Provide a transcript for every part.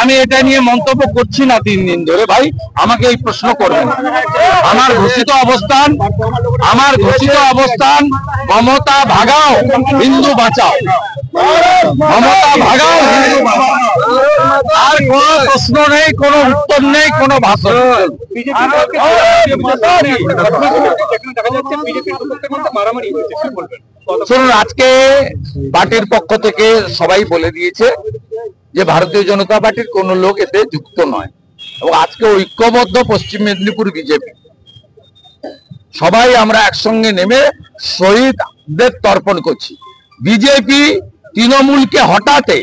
আমি এটা নিয়ে মন্তব্য করছি না 3 দিন ধরে। ভাই আমাকে এই প্রশ্ন করবেন। আমার ঘোষিত অবস্থান মমতা ভাগাও হিন্দু বাঁচাও, মমতা ভাগাও হিন্দু বাঁচাও। আর কোনো প্রশ্ন নেই, কোনো উত্তর নেই, কোনো ভাষণ। শুনুন, আজকে পার্টির পক্ষ থেকে সবাই বলে দিয়েছে যে ভারতীয় জনতা পার্টির কোন লোক এতে যুক্ত নয়, এবং আজকে ঐক্যবদ্ধ পশ্চিম মেদিনীপুর বিজেপি সবাই আমরা একসঙ্গে নেমে শহীদদের তর্পণ করছি। বিজেপি তৃণমূলকে হটাতে,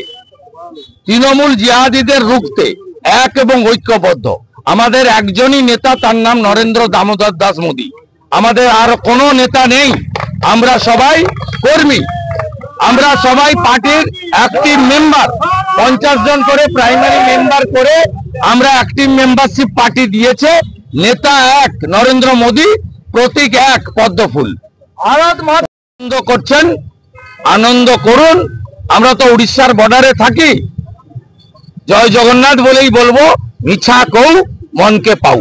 তৃণমূল জিহাদিদের রুখতে এক এবং ঐক্যবদ্ধ। আমাদের একজনই নেতা, তার নাম নরেন্দ্র দামোদর দাস মোদী। আমাদের আর কোনো নেতা নেই। আমরা সবাই কর্মী, আমরা সবাই পার্টির অ্যাক্টিভ মেম্বার। 50 জন করে প্রাইমারি মেম্বার করে আমরা অ্যাক্টিভ মেম্বারশিপ পার্টি দিয়েছে। নেতা এক নরেন্দ্র মোদী, প্রতীক এক পদ্মফুল। আনন্দ করছেন, আনন্দ করুন। আমরা তো উড়িষ্যার বর্ডারে থাকি। জয় জগন্নাথ বলেই বলবো, মিছা কৌ মনকে পাও।